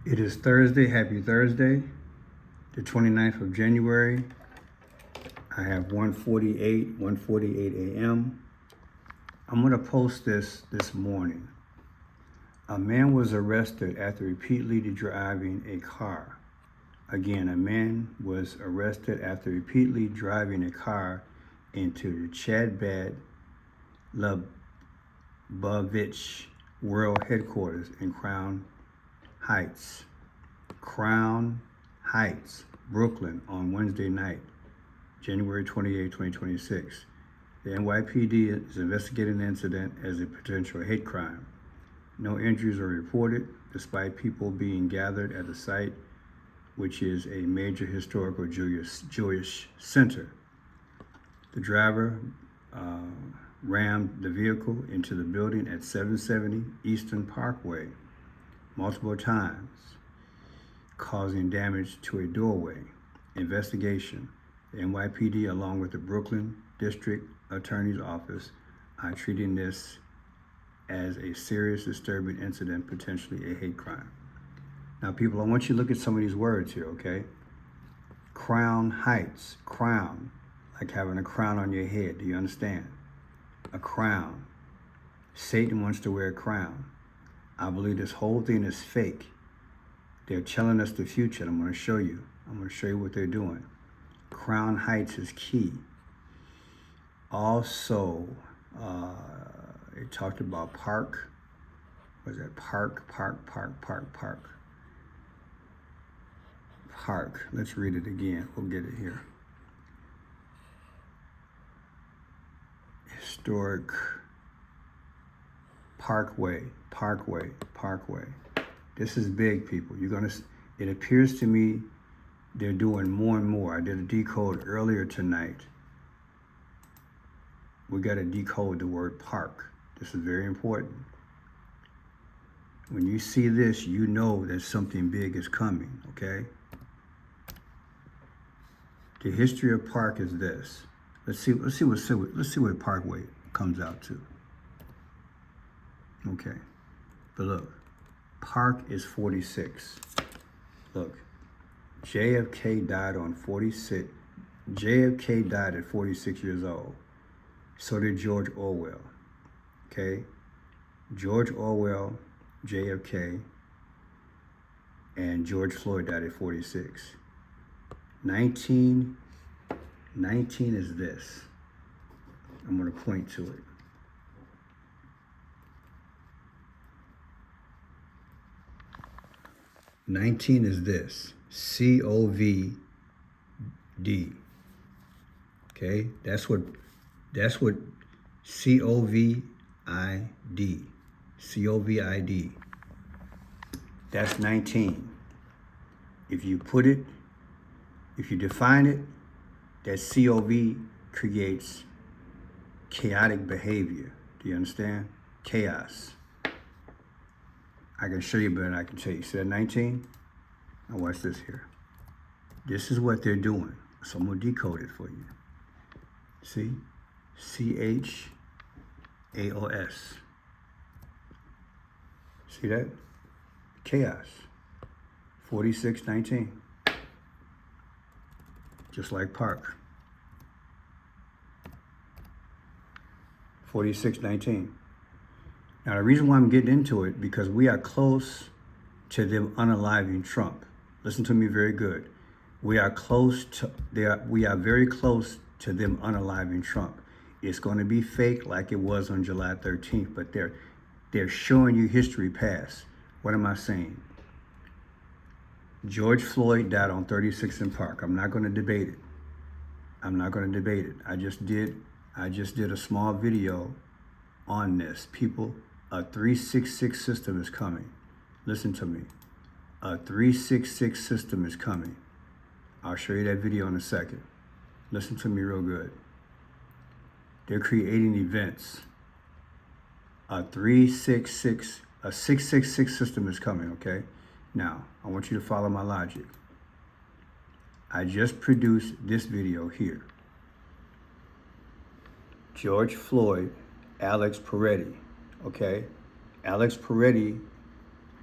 It is Thursday. Happy Thursday, the 29th of January. I have 1:48 a.m. I'm going to post this morning. A man was arrested after repeatedly driving a car. Again, a man was arrested after repeatedly driving a car into the Chabad Lubavitch World Headquarters in Crown Heights, Brooklyn on Wednesday night, January 28, 2026. The NYPD is investigating the incident as a potential hate crime. No injuries are reported, despite people being gathered at the site, which is a major historical Jewish center. The driver rammed the vehicle into the building at 770 Eastern Parkway multiple times, causing damage to a doorway. Investigation. The NYPD, along with the Brooklyn District Attorney's Office, are treating this as a serious, disturbing incident, potentially a hate crime. Now, people, I want you to look at some of these words here, okay? Crown Heights, crown, like having a crown on your head. Do you understand? A crown. Satan wants to wear a crown. I believe this whole thing is fake. They're telling us the future. I'm going to show you. I'm going to show you what they're doing. Crown Heights is key. Also, it talked about park. What is that? Park. Let's read it again. We'll get it here. Historic Parkway. This is big, people. It appears to me they're doing more and more. I did a decode earlier tonight. We got to decode the word park. This is very important. When you see this, you know that something big is coming, okay? The history of park is this. Let's see what Parkway comes out to. Okay, but look, park is 46. Look, JFK died on 46. JFK died at 46 years old. So did George Orwell. Okay, George Orwell, JFK, and George Floyd died at 46. 19 is this. I'm going to point to it. 19 is this. COVID. Okay, that's what COVID. COVID. That's 19. If you define it, that COV creates chaotic behavior. Do you understand? Chaos. I can show you better than I can tell you. See that 19? Now watch this here. This is what they're doing. So I'm going to decode it for you. See? CHAOS. See that? Chaos. 4619. Just like park. 4619. Now, the reason why I'm getting into it, because we are close to them unaliving Trump. Listen to me very good. We are very close to them unaliving Trump. It's going to be fake like it was on July 13th, but they're showing you history past. What am I saying? George Floyd died on 36th and Park. I'm not going to debate it. I just did a small video on this. People, a 366 system is coming. Listen to me. A 366 system is coming. I'll show you that video in a second. Listen to me real good. They're creating events. A 666 system is coming, okay? Now, I want you to follow my logic. I just produced this video here. George Floyd, Alex Peretti, okay? Alex Peretti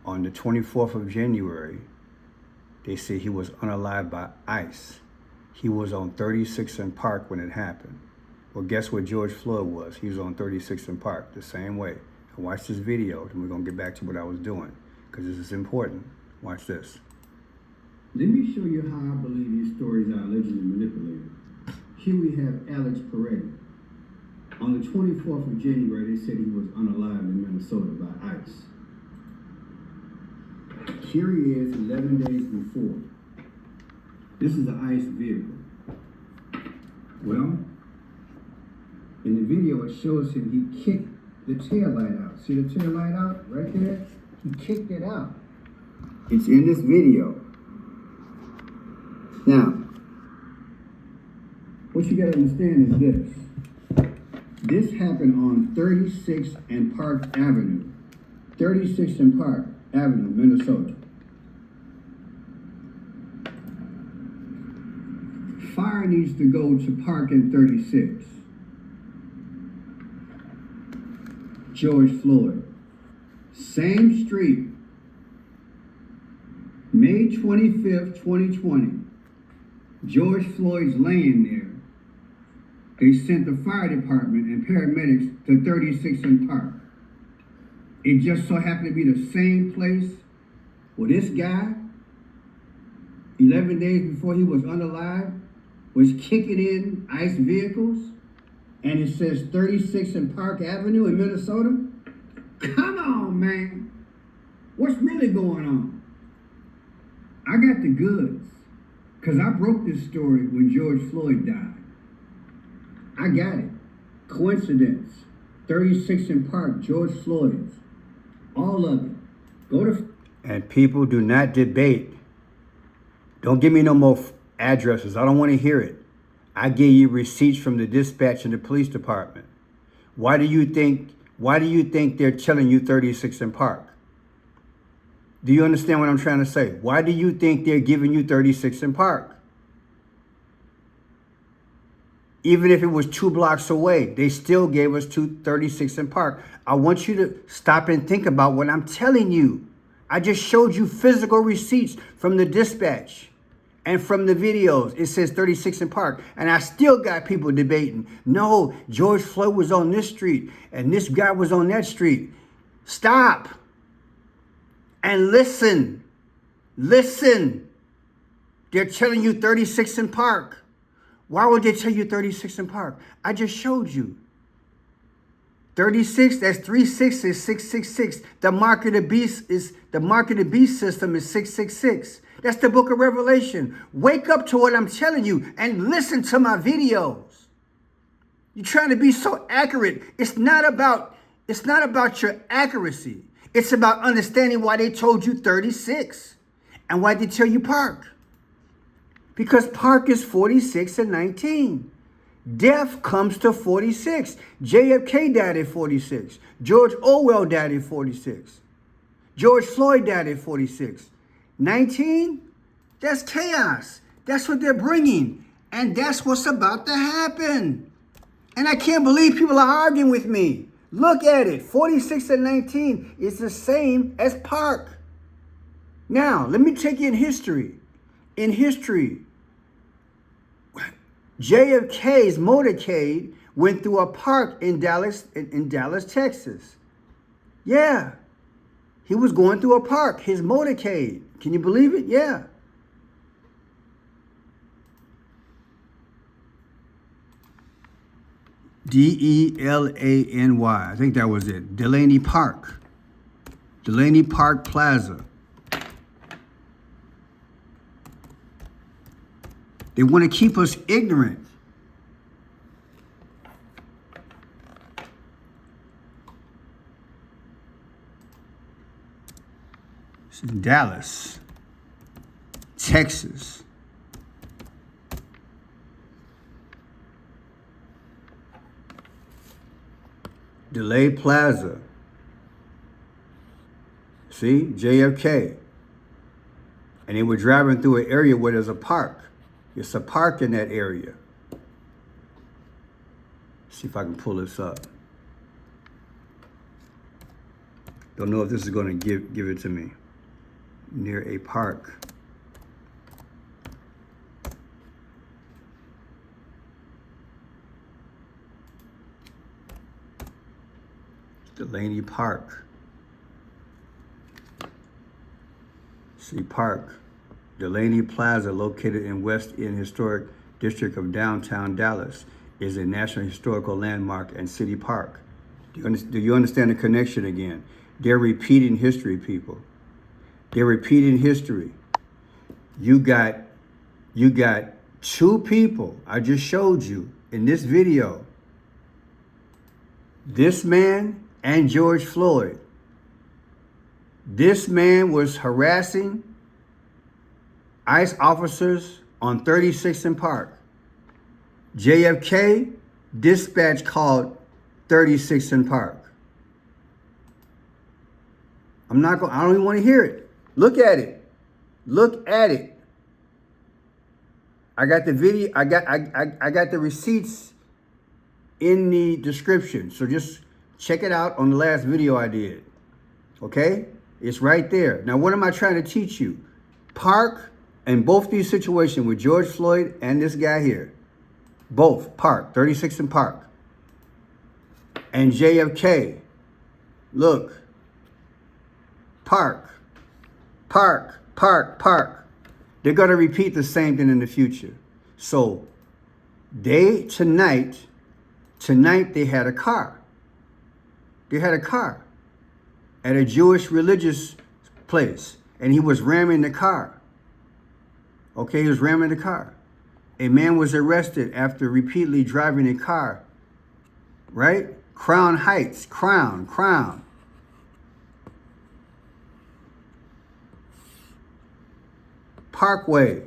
On the 24th of January, they say he was unalived by ICE. He was on 36th and Park when it happened. Well, guess what George Floyd was? He was on 36th and Park, the same way. And watch this video, and we're going to get back to what I was doing, because this is important. Watch this. Let me show you how I believe these stories are allegedly manipulated. Here we have Alex Peretti. On the 24th of January, they said he was unalived in Minnesota by ICE. Here he is 11 days before. This is an ICE vehicle. Well, in the video, it shows him he kicked the tail light out. See the tail light out right there? He kicked it out. It's in this video. Now, what you gotta understand is this. This happened on 36th and Park Avenue. 36th and Park Avenue, Minnesota. Fire needs to go to Park and 36. George Floyd. Same street. May 25th, 2020. George Floyd's laying there. They sent the fire department and paramedics to 36th and Park. It just so happened to be the same place where this guy, 11 days before he was unalived, was kicking in ICE vehicles, and it says 36th and Park Avenue in Minnesota? Come on, man. What's really going on? I got the goods, because I broke this story when George Floyd died. I got it. Coincidence. 36th and Park, George Floyd's. All of it. Go to... And people, do not debate. Don't give me no more addresses. I don't want to hear it. I gave you receipts from the dispatch and the police department. Why do you think they're telling you 36th and Park? Do you understand what I'm trying to say? Why do you think they're giving you 36th and Park? Even if it was 2 blocks away, they still gave us 36th and Park. I want you to stop and think about what I'm telling you. I just showed you physical receipts from the dispatch and from the videos. It says 36th and Park. And I still got people debating. No, George Floyd was on this street and this guy was on that street. Stop. And listen. Listen. They're telling you 36th and Park. Why would they tell you 36th and Park? I just showed you. 36, that's 36 is 666. The mark of the beast system is 666. That's the book of Revelation. Wake up to what I'm telling you and listen to my videos. You're trying to be so accurate. It's not about your accuracy. It's about understanding why they told you 36 and why they tell you Park. Because Park is 46 and 19. Death comes to 46. JFK died at 46. George Orwell died at 46. George Floyd died at 46. 19? That's chaos. That's what they're bringing. And that's what's about to happen. And I can't believe people are arguing with me. Look at it. 46 and 19 is the same as Park. Now, let me take you in history. In history, JFK's motorcade went through a park in Dallas, Texas. Yeah. He was going through a park, his motorcade. Can you believe it? Yeah. Delany. I think that was it. Delaney Park. Delaney Park Plaza. They want to keep us ignorant. It's in Dallas, Texas. Delay Plaza. See, JFK. And they were driving through an area where there's a park. It's a park in that area. See if I can pull this up. Don't know if this is going to give it to me. near a park. Delaney Park. See, Park. Delaney Plaza, located in West End Historic District of downtown Dallas, is a National Historical Landmark and city park. Do you understand the connection again? They're repeating history, people. They're repeating history. You got two people I just showed you in this video. This man and George Floyd. This man was harassing ICE officers on 36th and Park. JFK dispatch called 36th and Park. I don't even want to hear it. Look at it. Look at it. I got the video, I got the receipts in the description. So just check it out on the last video I did. Okay? It's right there. Now, what am I trying to teach you? Park, in both these situations with George Floyd and this guy here, both Park, 36th and Park, and JFK, look, Park, Park, Park, Park. They're going to repeat the same thing in the future. So tonight they had a car. They had a car at a Jewish religious place, and he was ramming the car. Okay, he was ramming the car. A man was arrested after repeatedly driving a car, right? Crown Heights, Crown. Parkway.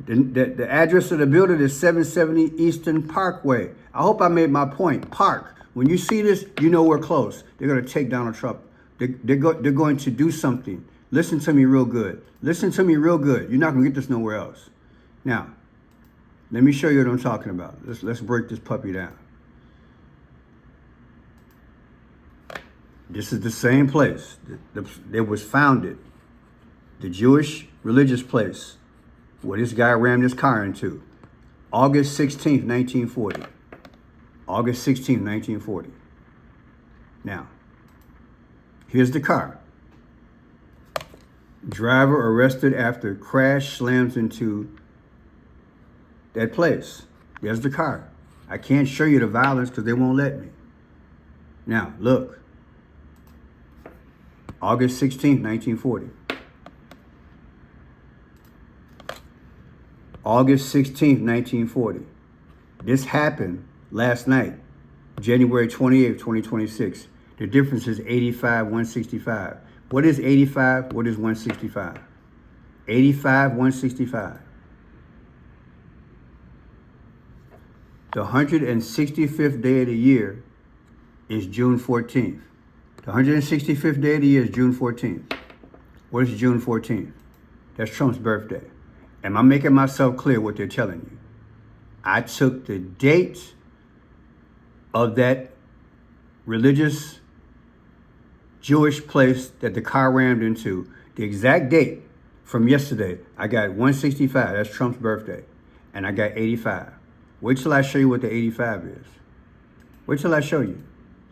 The address of the building is 770 Eastern Parkway. I hope I made my point. Park. When you see this, you know we're close. They're going to take Donald Trump. They're going to do something. Listen to me real good. Listen to me real good. You're not going to get this nowhere else. Now, let me show you what I'm talking about. Let's break this puppy down. This is the same place that was founded, the Jewish religious place where this guy rammed his car into. August 16th, 1940. August 16th, 1940. Now, here's the car. Driver arrested after crash slams into that place. There's the car. I can't show you the violence because they won't let me. Now, look. August 16th, 1940. August 16th, 1940. This happened last night, January 28th, 2026. The difference is 85, 165. What is 85? What is 165? 85, 165. The 165th day of the year is June 14th. The 165th day of the year is June 14th. What is June 14th? That's Trump's birthday. Am I making myself clear what they're telling you? I took the date of that religious Jewish place that the car rammed into, the exact date from yesterday. I got 165, that's Trump's birthday, and I got 85. Wait till I show you what the 85 is. Wait till I show you.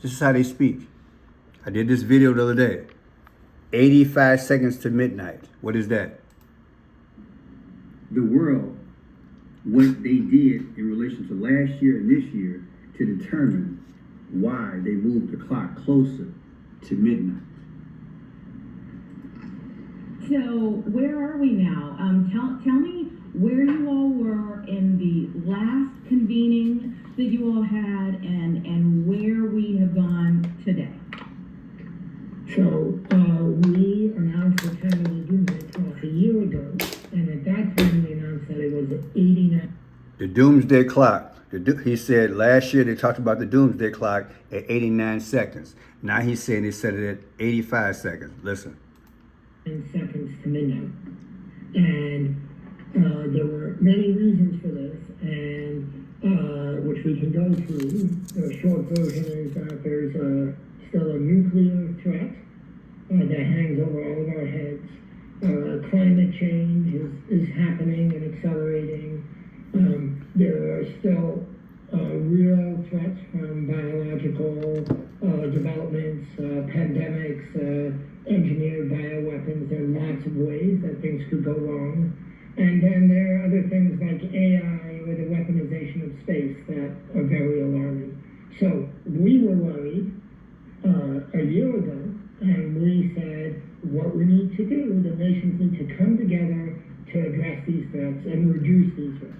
This is how they speak. I did this video the other day. 85 seconds to midnight. What is that? The world, what they did in relation to last year and this year to determine why they moved the clock closer to midnight. So where are we now? Tell me where you all were in the last convening that you all had and where we have gone today. So we announced the time of the Doomsday Clock a year ago, and at that time we announced that it was 89. The Doomsday Clock. He said last year they talked about the Doomsday Clock at 89 seconds. Now he's saying they set it at 85 seconds. Listen. 9 seconds to midnight. And there were many reasons for this, and which we can go through. The short version is that there's still a nuclear threat that hangs over all of our heads. Climate change is happening and accelerating. There are still real threats from biological developments, pandemics, engineered bioweapons. There are lots of ways that things could go wrong. And then there are other things like AI or the weaponization of space that are very alarming. So we were worried a year ago, and we said what we need to do, the nations need to come together to address these threats and reduce these risks.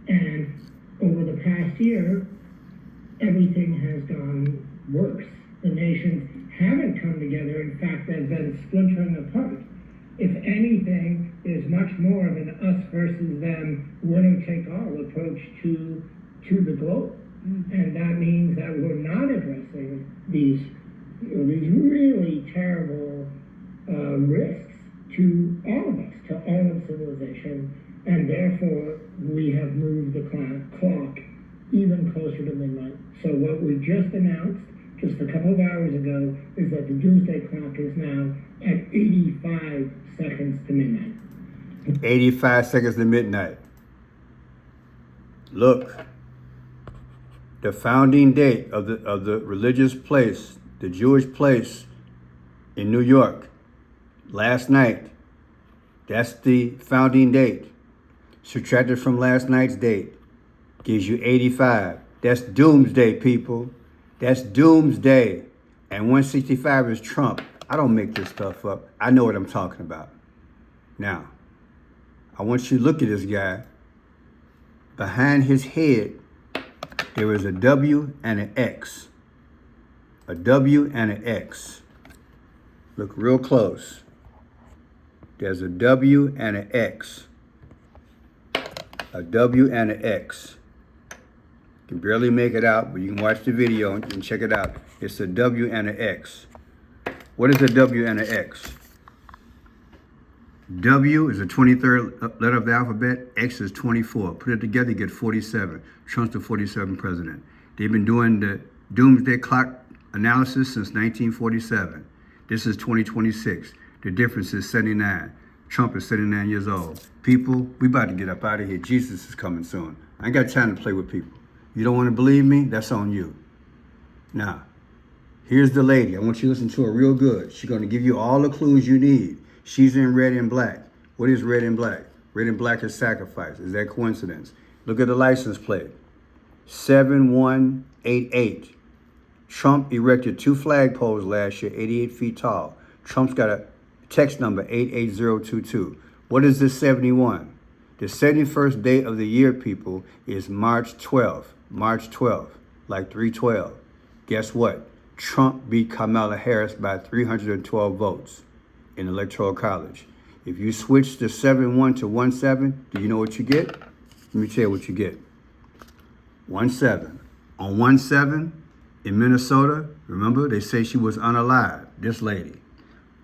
And over the past year, everything has gone worse. The nations haven't come together. In fact, they've been splintering apart. If anything, there's much more of an us versus them, winner-take-all approach to the globe. And that means that we're not addressing these really terrible risks to all of us, to all of civilization, and therefore we have moved the clock even closer to midnight. So what we just announced just a couple of hours ago is that the Doomsday Clock is now at 85 seconds to midnight. 85 seconds to midnight. Look, the founding date of the religious place, the Jewish place in New York, last night. That's the founding date. Subtracted from last night's date gives you 85. That's doomsday, people. That's doomsday. And 165 is Trump. I don't make this stuff up. I know what I'm talking about. Now, I want you to look at this guy. Behind his head, there is a W and an X. A W and an X. Look real close. There's a W and an X. A W and an X. You can barely make it out, but you can watch the video and check it out. It's a W and an X. What is a W and an X? W is the 23rd letter of the alphabet. X is 24. Put it together, you get 47. Trump's the 47th president. They've been doing the Doomsday Clock analysis since 1947. This is 2026. The difference is 79. Trump is 79 years old. People, we about to get up out of here. Jesus is coming soon. I ain't got time to play with people. You don't want to believe me? That's on you. Now, here's the lady. I want you to listen to her real good. She's going to give you all the clues you need. She's in red and black. What is red and black? Red and black is sacrifice. Is that coincidence? Look at the license plate. 7188. Trump erected 2 flagpoles last year, 88 feet tall. Trump's got a text number, 88022. What is this 71? The 71st day of the year, people, is March 12th. March 12th, like 312. Guess what? Trump beat Kamala Harris by 312 votes in the Electoral College. If you switch the 7-1 to 1-7, do you know what you get? Let me tell you what you get. 1-7. On 1-7 in Minnesota, remember, they say she was unalive, this lady.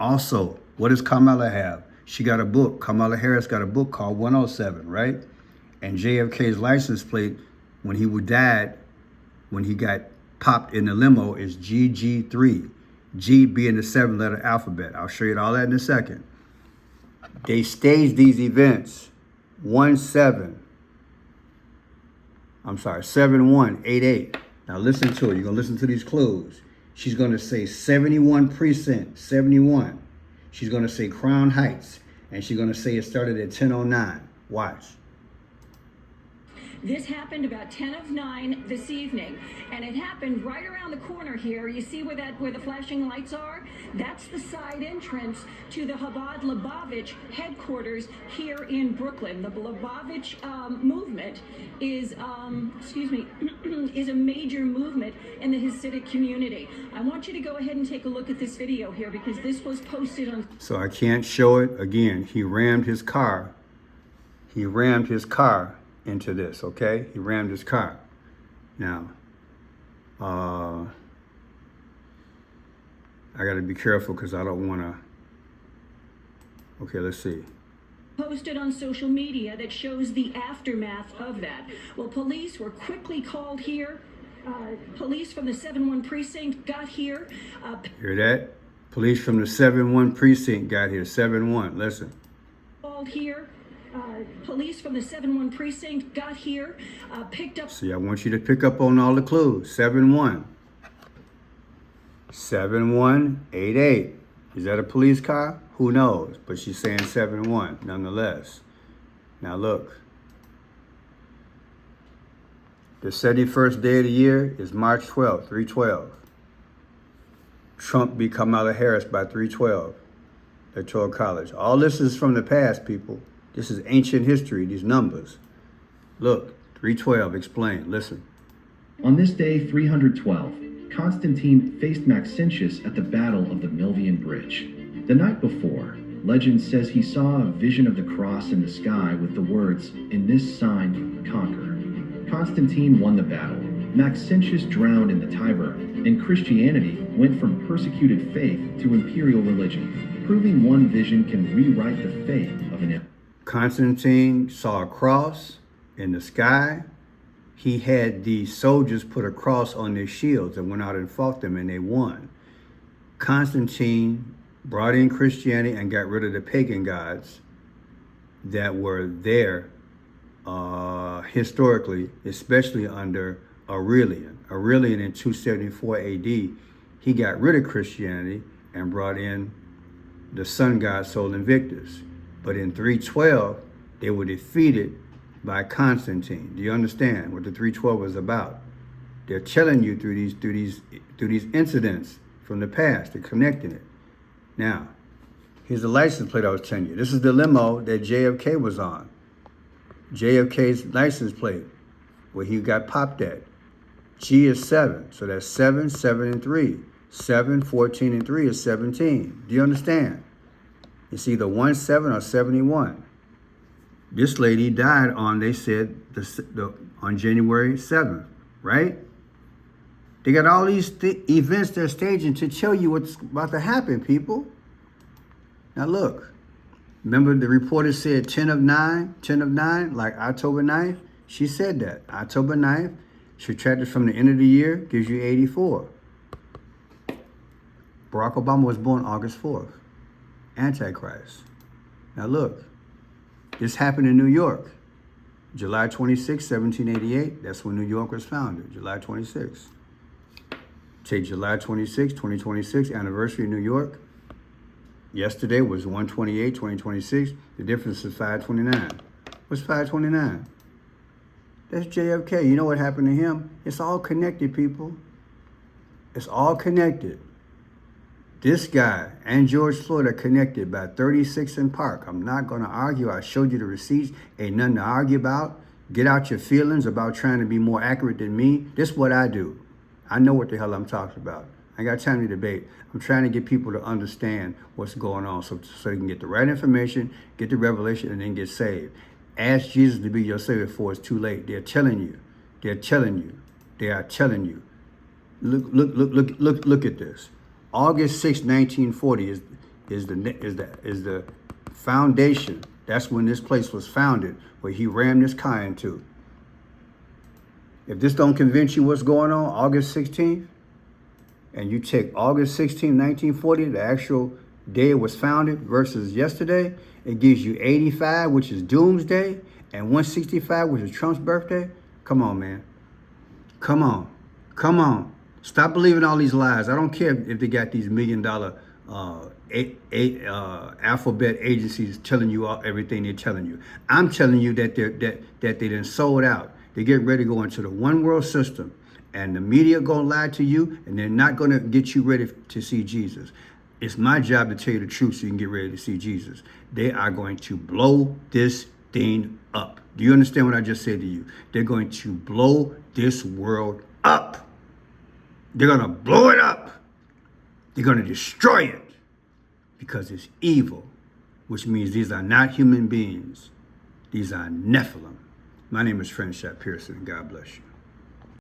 Also, what does Kamala have? She got a book. Kamala Harris got a book called 107, right? And JFK's license plate, when he died, when he got popped in the limo, is GG3. G being the 7-letter alphabet. I'll show you all that in a second. They staged these events. 7188. Now listen to it. You're going to listen to these clues. She's going to say 71 precinct, 71. She's going to say Crown Heights. And she's going to say it started at 10:09. Watch. This happened about 10:09 this evening, and it happened right around the corner here. You see where the flashing lights are? That's the side entrance to the Chabad Lubavitch headquarters here in Brooklyn. The Lubavitch movement is, is a major movement in the Hasidic community. I want you to go ahead and take a look at this video here because this was posted on. So I can't show it again. He rammed his car. Into this, okay? He rammed his car. Now, I got to be careful because I don't want to. Okay, let's see. Posted on social media that shows the aftermath of that. Well, police were quickly called here. Police from the 7-1 precinct got here. Hear that? Police from the 7-1 precinct got here. 7-1. Listen. Called here. Police from the 7-1 precinct got here, picked up. See, I want you to pick up on all the clues. 7-1. 7188. Is that a police car? Who knows? But she's saying 7-1 nonetheless. Now look. The 71st day of the year is March 12th, 312. Trump beat Kamala Harris by 312. Electoral College. All this is from the past, people. This is ancient history, these numbers. Look, 312, explain, listen. On this day, 312, Constantine faced Maxentius at the Battle of the Milvian Bridge. The night before, legend says he saw a vision of the cross in the sky with the words, "In this sign, conquer." Constantine won the battle. Maxentius drowned in the Tiber, and Christianity went from persecuted faith to imperial religion, proving one vision can rewrite the fate of an empire. Constantine saw a cross in the sky. He had the soldiers put a cross on their shields and went out and fought them, and they won. Constantine brought in Christianity and got rid of the pagan gods that were there historically, especially under Aurelian. Aurelian in 274 AD, he got rid of Christianity and brought in the sun god Sol Invictus. But in 312, they were defeated by Constantine. Do you understand what the 312 was about? They're telling you through these incidents from the past. They're connecting it. Now, here's the license plate I was telling you. This is the limo that JFK was on. JFK's license plate, where he got popped at. G is 7, so that's 7, 7, and 3. 7, 14, and 3 is 17. Do you understand? It's either 17 or 71. This lady died on, they said, on January 7th, right? They got all these events they're staging to tell you what's about to happen, people. Now look, remember the reporter said 10 of 9, like October 9th? She said that. October 9th, subtracted from the end of the year, gives you 84. Barack Obama was born August 4th. Antichrist. Now look, this happened in New York. July 26, 1788, that's when New York was founded, July 26. Take July 26, 2026, anniversary of New York. Yesterday was 1/28, 2026. The difference is 5/29. What's 5/29? That's JFK. You know what happened to him? It's all connected, people. It's all connected. This guy and George Floyd are connected by 36 and Park. I'm not going to argue. I showed you the receipts. Ain't nothing to argue about. Get out your feelings about trying to be more accurate than me. This is what I do. I know what the hell I'm talking about. I got time to debate. I'm trying to get people to understand what's going on so they can get the right information, get the revelation, and then get saved. Ask Jesus to be your savior before it's too late. They're telling you. They're telling you. They are telling you. Look at this. August 6, 1940 is the foundation. That's when this place was founded, where he rammed this car into. If this don't convince you what's going on, August 16th, and you take August 16, 1940, the actual day it was founded, versus yesterday, it gives you 85, which is Doomsday, and 165, which is Trump's birthday. Come on, man. Come on. Come on. Stop believing all these lies. I don't care if they got these $1 million alphabet agencies telling you everything they're telling you. I'm telling you that they done sold out. They get ready to go into the one world system, and the media gonna lie to you, and they're not gonna get you ready to see Jesus. It's my job to tell you the truth so you can get ready to see Jesus. They are going to blow this thing up. Do you understand what I just said to you? They're going to blow this world up. They're going to blow it up. They're going to destroy it because it's evil, which means these are not human beings. These are Nephilim. My name is Friend Shot Pearson, and God bless you.